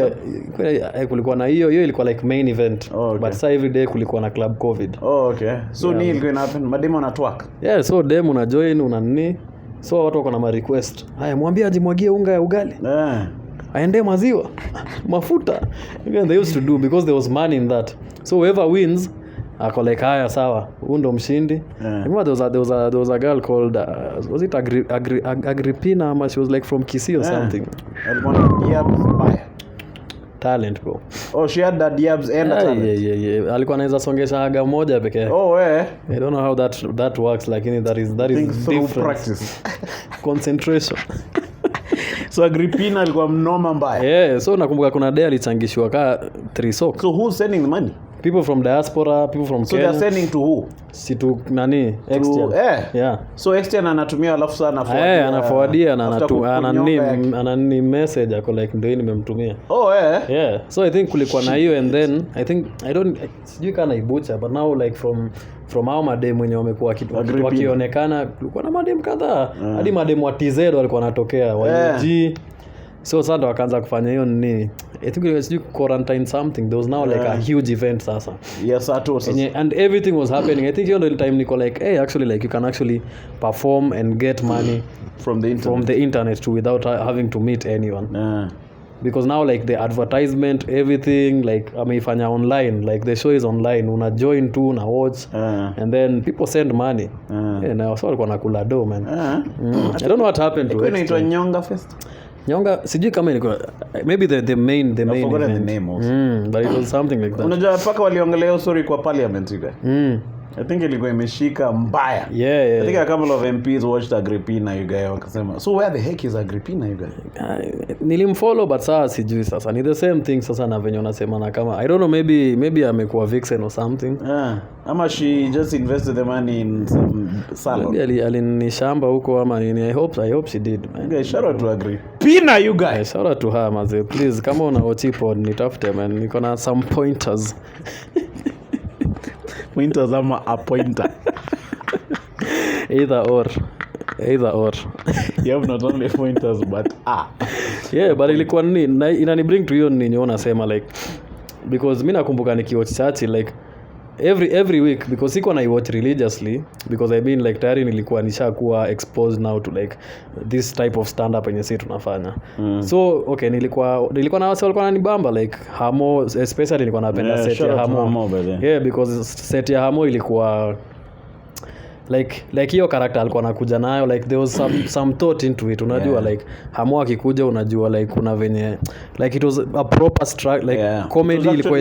Kulikuwa na hiyo ilikuwa like main event. But sa every day kulikuwa na club COVID. So ni ilikuwa happen mademo na twerk. So demo na join una nini, so watu wako na ma request, haya mwambie ajimwagie unga ya ugali, aende maziwa mafuta. Again, they used to do because there was money in that. So whoever wins ako like haya sawa, huyu ndo mshindi. Remember there was a girl called was it Agrippina, ama she was like from Kisii or something. Talent bro. She had that Diabs and talent. Yeah. Alikuwa anaweza songesha haga moja pekee. I don't know how that works, like that is through practice. Concentration. So Agrippina alikuwa mnoma mbaya. So nakumbuka kuna day alichangishwa ka 3 socks. So who's sending the money? People from diaspora, people from Kenya. So they're sending to who? Si to nani? Extian. So Extian anatumia alafu sana anaforwardia na anani message ako like ndio nimemtumia. So I think kulikuwa na hiyo, and then I think sijui kana ibucha, but now like from hao madem wenye wamekuwa wakionekana, kulikuwa na madem kadhaa hadi madem wa TZ walikuwa wanatokea YG. So sasa wakaanza kufanya hiyo nini, I think it was quarantine something. There was now like a huge event sasa. And everything was happening. I think hiyo ndio time niko like, hey, actually like you can actually perform and get money from the internet too, without having to meet anyone. Because now like the advertisement, everything like ameifanya online, like the show is online, una join too, una watch, and then people send money. Na wao walikuwa nakula do man. I don't know what happened to it. Inaitwa Nyonga Fest. Nyonga sijui kama ilikuwa maybe the main I forgot the name also. But it was something like that. Unajua paka waliongelea story kwa parliament you guys. I think ilikuwa imeshika mbaya. Yeah. I think a couple of MPs watched Agrippina you guys wakasema. So where the heck is Agrippina you guys? Nilimfollow but sasa sijui sasa. Ni the same thing sasa na venye unasema na kama I don't know maybe amekuwa vixen or something. Ama she just invested the money in some salon. Maybe alinishamba huko ama nini. I hope she did. You guys shout out to Agrippina you guys. Shout out to her maze. Please kama una watchipod nitafute man. Niko na some pointers. Pointers ama a pointer. Either or. You have not only pointers but Yeah, but ilikuwa nini inani bring to hiyo nini unasema like because mimi nakumbuka nikiwatch Churchill like every week because siko na watch religiously because I mean like tayari nilikuwa nishakuwa exposed now to like this type of stand up yenye sisi tunafanya. So okay nilikuwa na wase walikuwa wananibamba like Hamo especially nilikuwa napenda set ya Hamo. Yeah, because set ya Hamo ilikuwa like hiyo character alikuwa anakuja nayo like there was some thought into it unajua like Hamo akikuja unajua like kuna venye like it was a proper like comedy ilikuwa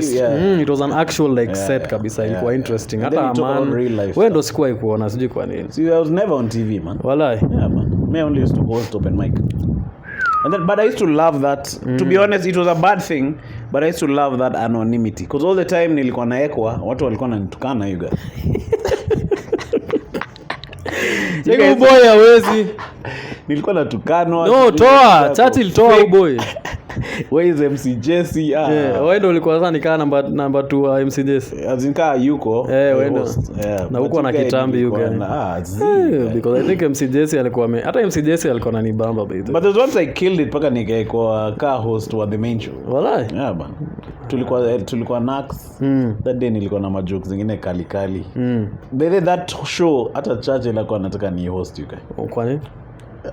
it was an actual like set kabisa ilikuwa interesting hata man wewe ndo sikuwa ikuona sijui kwa nini. See I was never on TV man. Walai. Yeah man. Me only used to host open mic. And then, but I used to love that. To be honest, it was a bad thing, but I used to love that anonymity because all the time nilikuwa naekwa watu walikuwa wananitukana you guys. Niko boy hawezi. Nilikuwa natukanwa. No, toa. Churchill toa boy. Where is MC Jesse? Yeah, wewe ndio ulikuwa sasa nikaa number 2 wa MC Jesse. Azinka yuko. Wewe ndio. Na huko na kitambi yuko. Because I think MC Jesse alikuwa hata MC Jesse alikuwa ananibamba baby. But there's once I killed it paka nikaekwa car host wa the main show. Walai. Yeah bana. Tulikuwa Nax. That day nilikuwa na majokes zingine kali. That show hata Churchill alikuwa anataka ni host you guys. Kwa nini?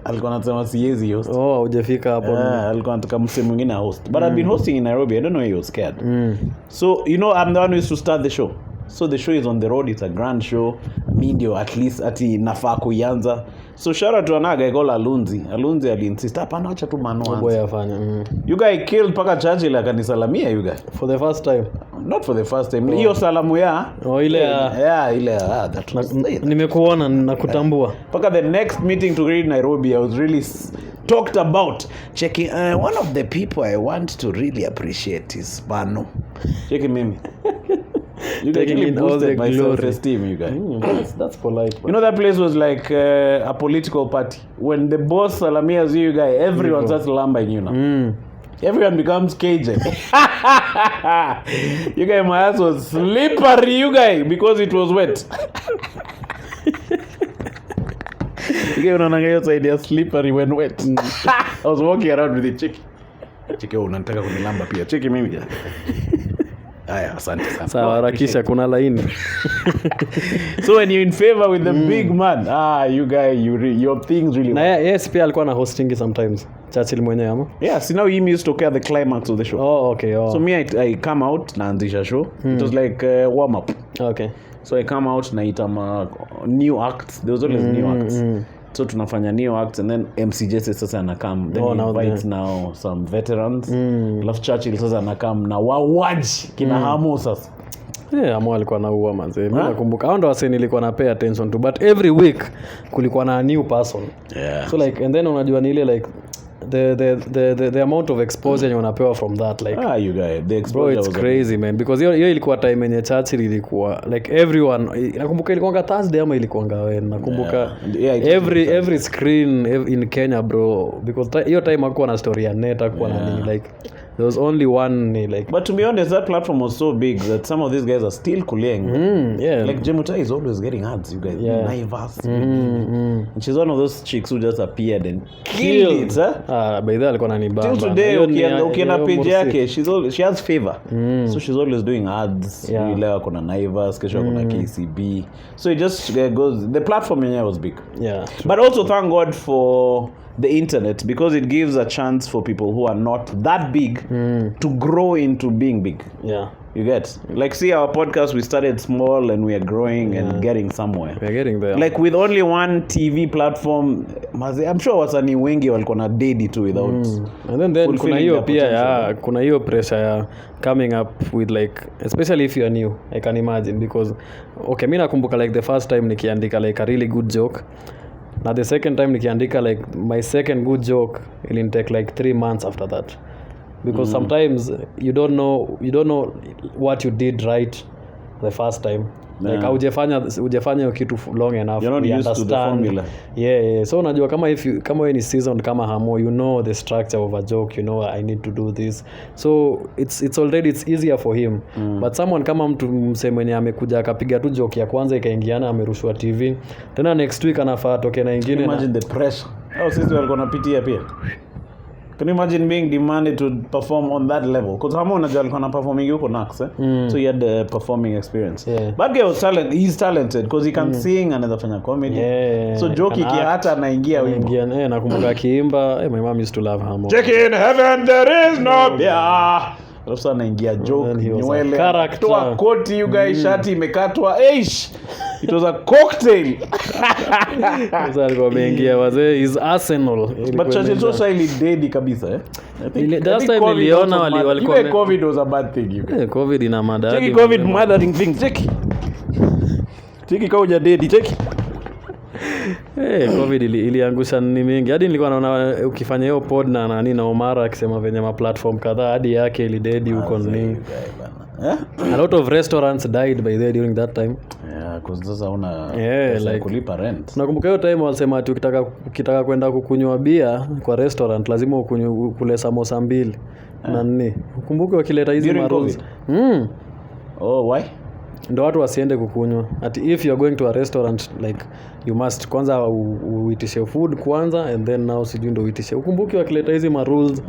Alikuwa anasema siwezi host. Hujafika hapo. Alikuwa anataka msemo mwingine host. But I've been hosting in Nairobi. I don't know why you're scared. So, you know, I'm the one who used to start the show. So the show is on the road. It's a grand show. Medio at least ati nafaa kuianza. So shout out to anaga called Alunzi. Alunzi aliinsist hapana acha tu mano. Boy afanya. You guy killed paka Churchill akanisalamia you guy. For the first time. Not for the first time. Hiyo salamu ya. Ile ile that was nimekuona na kutambua. Paka the next meeting to read Nairobi I was really talked about checking one of the people I want to really appreciate is Bano. Checking mimi. You guys really boosted my self-esteem, you guys. That's polite. You know that place was like a political party. When the boss salamias you guys, everyone starts lambing you now. Everyone becomes Cajun. You guys, my ass was slippery, you guys, because it was wet. You guys, unangalia side ya slippery when wet. I was walking around with the chick. Chick, unataka kunilamba pia. Chick mimi. Aya, asante sana. Sawa, harakisha kuna laini. So when you're in favor with the big man, you guy, your things really. Na yes, pia alikuwa na hosting sometimes. Churchill mwenyewe ama? Yeah, see now he used to care the climax of the show. Oh, okay. So me I come out na anzisha show. It was like warm up. Okay. So I come out na itama new acts. There was always new acts. So tunafanya new acts and then MC Jesse sasa anakam. Then he invites now some veterans. Love Churchill sasa anakam na wawaji kina Hamo sasa. Yeah, Hamo alikuwa anaua manze. Mimi nakumbuka hao ndo wase nilikuwa na pay attention to, but every week kulikuwa na new person. Yeah. So like and then unajua ni ile like the amount of exposure you unapewa from that like you guys the exposure bro, it's was crazy man because hiyo ilikuwa time yenye Churchill ilikuwa like everyone nakumbuka ilikuwa Thursday ama ilikuwa wewe nakumbuka every screen in Kenya bro because hiyo time hakuwa na story ya net hakuwa na nini like there was only one like but to be honest that platform was so big that some of these guys are still kulieng like Jemutai is always getting ads you guys Naivas and she's one of those chicks who just appeared and killed it by the alikuwa ananibamba till today ukienda page yake she has favor so she's always doing ads leo kuna Naivas kesho kuna KCB so it just goes the platform yenyewe was big but also thank God for the internet, because it gives a chance for people who are not that big to grow into being big. Yeah. You get? Like, see our podcast, we started small and we are growing and getting somewhere. We're getting there. Like with only one TV platform, I'm sure wasanii wengi walikuwa na dedi tu without. And then kuna hiyo pia kuna hiyo pressure ya coming up with like, especially if you are new, I can imagine, because okay, mimi nakumbuka like the first time nikiandika like a really good joke. Now the second time nikiandika like my second good joke, it'll take like 3 months after that. Because sometimes you don't know what you did right the first time. Like hujafanya kitu long enough. You're not used to the formula. Yeah. So unajua kama wewe ni seasoned kama Hamo, you know the structure of a joke, you know I need to do this. So it's easier for him. But someone kama mtu msemeni amekuja akapiga tu joke ya kwanza ikaingiana, amerushwa TV. Tena next week anafaa toke na nyingine. Imagine the pressure. Sisi walikuwa napitia pia. Can you imagine being demanded to perform on that level? Because Hamo unajua alikuwa na performing huko Nax, so he had the performing experience. But guy was he's talented because he can sing, anaweza fanya comedy. So joke iki hata anaingia wimbo. Nakumbuka akiimba, my mom used to love Hamo. Check in heaven there is no beer. Alafu anaingia joke, nywele, toa koti, you guys, shati imekatwa. It was a cocktail. Sasa alikuwa ameingia wazee is Arsenal. But Churchill socially dead kabisa I think that time niliona walikuwa COVID was a bad thing, you guys. COVID ina madadi. Check COVID murdering thing. Check kauja dead. Check. COVID iliangusha nini mingi. Hadi nilikuwa naona ukifanya hiyo pod na nani na Omara akisema venye ma platform kadhaa hadi yake ili dead huko nini. A lot of restaurants died by there during that time. Because sasa una like kulipa rent. Nakumbuka hiyo time walisema ati ukitaka kwenda kukunywa bia kwa restaurant lazima ukule samosa 2 na 4. Ukumbuke wakileta hizi marules. Why? Ndio watu wasiende kukunywa. Ati if you are going to a restaurant like you must kwanza uitishe food kwanza and then now sijui ndio uitishe. Ukumbuke wakileta hizi rules.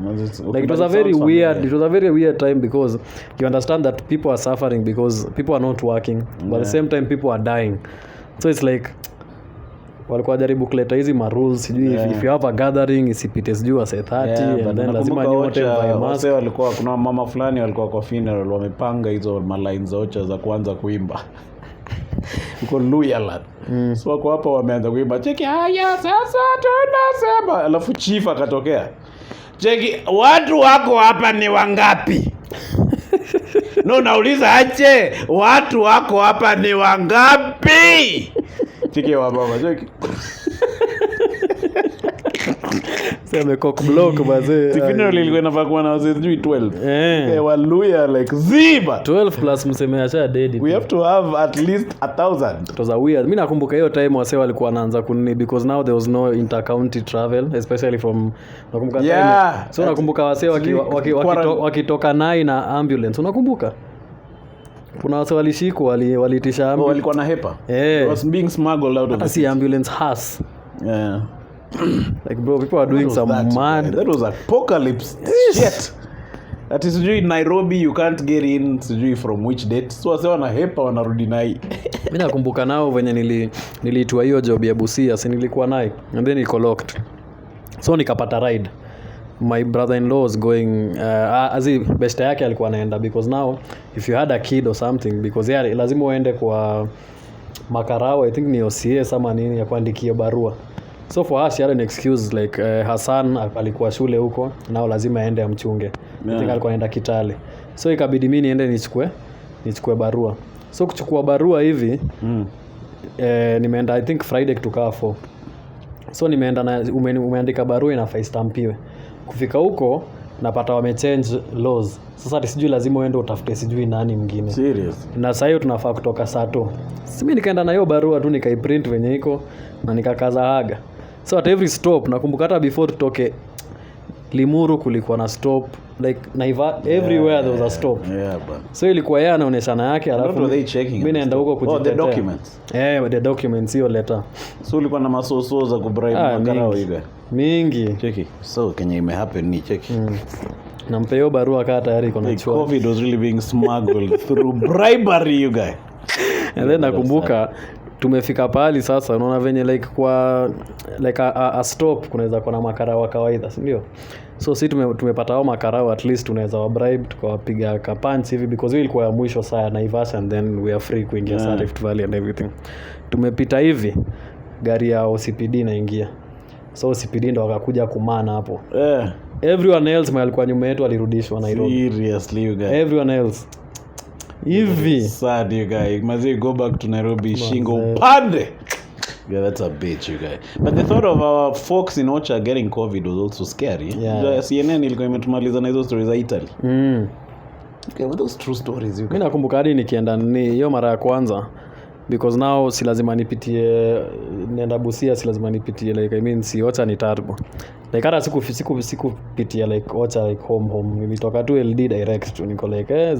Like it was a very weird time because you understand that people are suffering because people are not working, but at the same time people are dying. So it's like walikuwa jaribu kuleta hizi rules sijui if you have a gathering isipite sijui wa 30 and then lazima nyote vae mask. Walikuwa kuna mama fulani walikuwa kwa funeral wamepanga hizo lines zote za kuanza kuimba. Uko Luyaland. So wako hapa wameanza kuimba. Cheki haya sasa tunasema. Alafu chief akatokea. Cheki watu wako hapa ni wangapi? No, nauliza aje watu wako hapa ni wangapi? Cheki wa baba cheki. Sema cock block bazee. Funeral ilikuwa inafakuwa na wazee 12. Waluya like ziba 12 plus msemea sha dead. We have to have at least 1,000. It was a weird. Mimi nakumbuka hiyo time wase walikuwa wanaanza kunini because now there was no intercounty travel especially from nakumbuka time. So nakumbuka wase wakitoka nai na ambulance. Unakumbuka? Kuna wase walishikwa walitisha ambulance. Walikuwa na hepa. It was being smuggled out of the city. Ambulance has. Like bro, people are doing some mad. That was apocalypse shit. That is sijui Nairobi you can't get in sijui from which date. So wase wana hepa wanarudi nai. Mimi nakumbuka nao venye niliitwa hiyo job ya Busia, si nilikuwa nai and then iko locked. So nikapata ride. My brother-in-law was going best yake alikuwa anaenda because now if you had a kid or something because lazima uende kwa makarao I think ni OCS ama nini ya kuandikia barua. So for her she had an excuse like Hassan alikuwa shule huko nao lazima aende amchunge. I think alikuwa anaenda Kitale. So ikabidi mimi niende nichukue barua. So kuchukua barua hivi nimeenda I think Friday to Carrefour. So nimeenda na umeandika barua inafaa stampiwe. Kufika huko napata wamechange laws. Sasa sijui lazima uende utafute sijui nani mwingine. Serious. Na sasa hiyo tunafaa kutoka Sato. Mimi nikaenda na hiyo barua tu nikaiprint venye iko na nikakaza haga. So at every stop nakumbuka hata before tutoke Limuru kulikuwa na stop like Naiva everywhere there was a stop. So ilikuwa yeye anaoneshana yake alafu mimi naenda huko kujitetea. The documents. The documents hiyo letter. So ulikuwa na masoso za kubribe makarao hivi. Mingi. Cheki. So kenye imehappen ni cheki. Nampe hiyo barua kaa tayari iko na chua. COVID was really being smuggled through bribery you guy. And then nakumbuka tumefika pahali sasa unaona venye like kwa like a stop kunaweza kuwa na makarao wa kawaida si ndio so si tumepata hao makarao at least tunaweza wa bribe tukawapiga kapanch hivi because hiyo ilikuwa ya mwisho saa Naivasha and then we are free kuingia yeah. Rift Valley and everything tumepita hivi gari ya OCPD inaingia so OCPD ndo wakakuja kumana hapo everyone else alikuwa nyuma yetu alirudishwa Nairobi seriously you guys everyone else hivi sad you guys mazi go back to Nairobi shingo upande yeah that's a bitch you guys but the thought of our folks in Ocha getting COVID was also scary yeah. CNN ilikuwa imetumaliza na hizo stories za Italy okay what those true stories you guys mimi nakumbuka hadi nikienda hiyo mara ya kwanza because now si lazima nipitie nenda Busia si lazima nipitie like I mean si Ocha ni Turbo like hata sikupitia like Ocha like home nilitoka tu LD direct tu niko like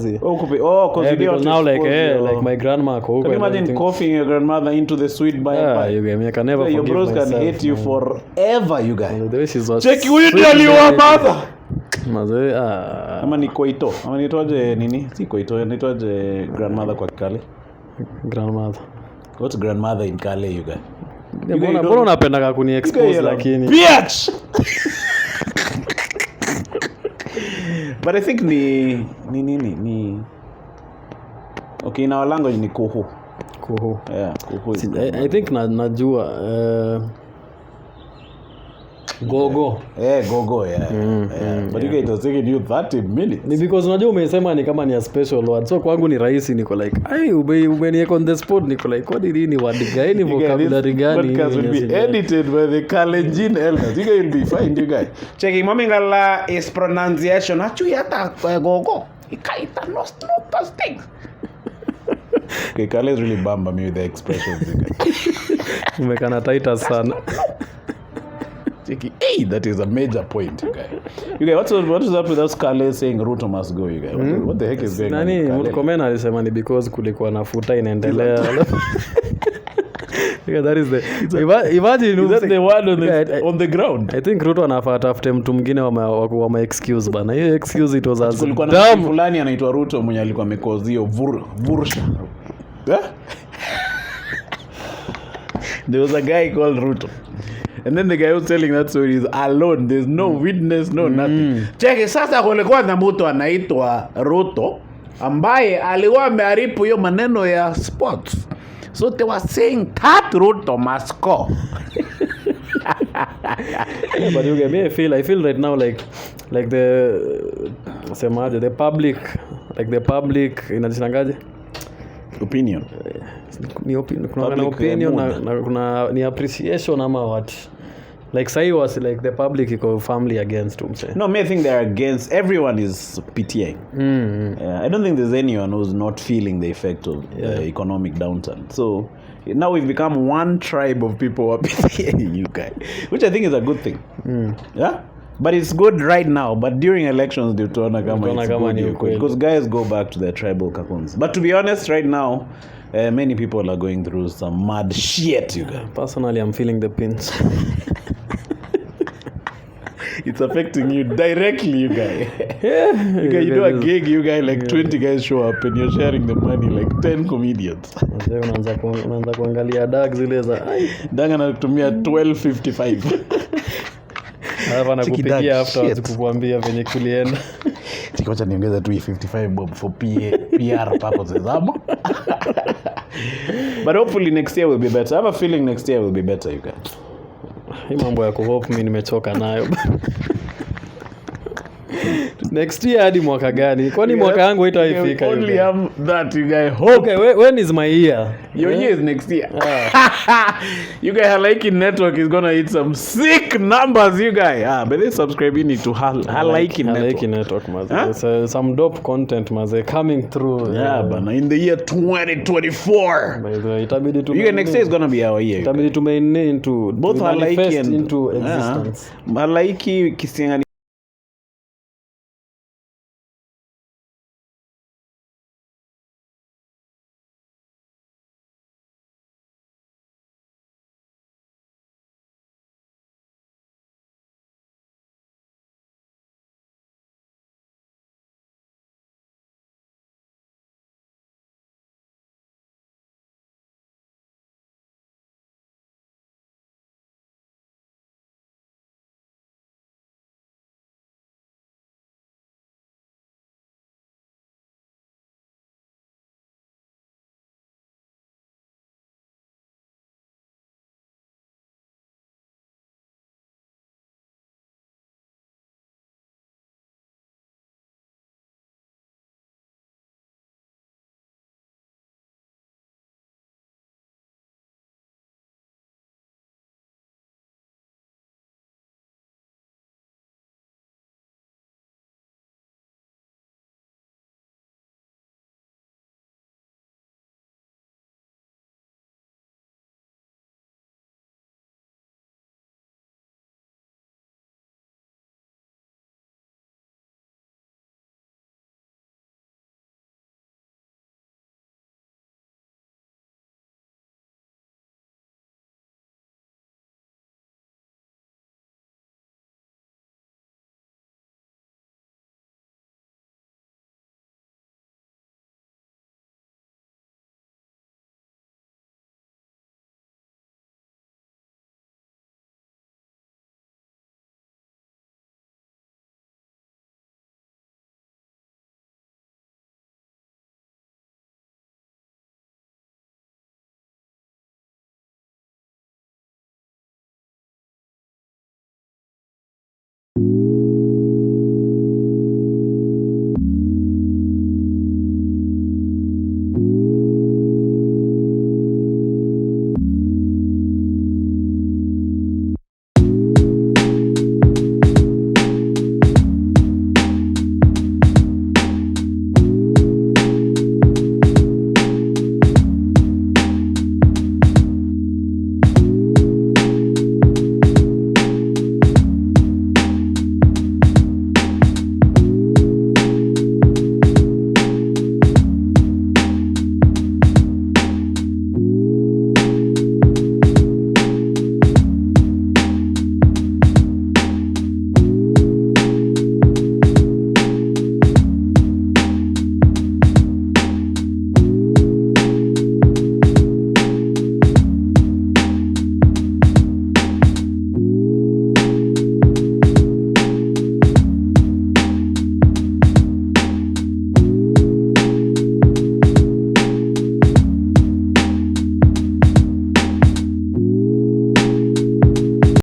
because now like like my grandma can you imagine coughing your grandmother into the sweet by you guys can never your forgive bros myself, can hate you forever you guys the way she's check you tell your mother maze kama ni koito ama nitoaje nini si koito nitoaje grandmother kwa Kale grandmother what's grandmother in Kale you guys mbona unapenda kuni expose lakini bitch but I think ni okay in our language ni kuhu yeah kuhu I think najua gogo gogo yeah but you guys are taking you 30 minutes ni because unajua umesema ni kama ni a special word so kwangu ni rahisi niko like ai umeniweka on the spot niko like what did ni word gani vocabulary gani podcast will be edited by the Kalenjin elders you guys will be fine you guys checking mami ngala is pronunciation achu yata gogo ikaita no things okay Kale is really bamba me with the expressions you guys umekana tighter sana hey, that is a major point, you guys. You guys, what is up with us Kale saying Ruto must go, you guys? What the heck is going on? Nani, Murkomen alisema ni because kulikuwa na futa inaendelea. Yeah, that is the imagine that's the word on the ground. I think Ruto anafuata after mtu mwingine wa excuse bana. Hiyo excuse it was as kulikuwa na fulani anaitwa Ruto mwenye alikuwa amekozio vursha. There was a guy called Ruto. And then the guy who's telling that story is alone. There's no witness, no nothing. Cheki sasa kulikuwa na mtu anaitwa Ruto ambaye alikuwa ameharibu hiyo maneno ya sports. So they were saying that Ruto must go. But you get me, I feel right now like the public inajishangaje? Opinion. Ni opinion. Kuna opinion na kuna ni appreciation ama what? Like say was like the public iko family against him say. No, I think they're against. Everyone is PTAing. I don't think there's anyone who's not feeling the effect of the economic downturn. So now we've become one tribe of people who are PTAing you guys, which I think is a good thing. Yeah? But it's good right now, but during elections they tuona kama it's good because guys go back to their tribal kakuns. But to be honest right now, many people are going through some mad shit, you guys. Personally, I'm feeling the pinch. It's affecting you directly, you guys. You guys, you do a gig, you guys, like 20 guys show up and you're sharing the money like 10 comedians. Unaanza kuangalia dag zile za dag anatumia 12.55. Hapa nakupigia after kukuambia venye kulienda. Tikocha niongeza tu 55 bob for PR purposes. But hopefully next year will be better. I have a feeling next year will be better, you guys. Hii mambo ya kuhope mimi nimechoka nayo. Next year hadi mwaka gani? Kwani mwaka yangu haitaifika? Only have that you guys hope. Okay, when is my year? Your year is next year. You guys Halaiki network is gonna hit some sick numbers, you guys. But they subscribing to Halaiki network maze. Some dope content maze coming through. Yeah, but in the year 2024. Itabidi tu. You guys next year is gonna be our year. Itabidi tumeine into both Halaiki and into existence. Halaiki Kisiangani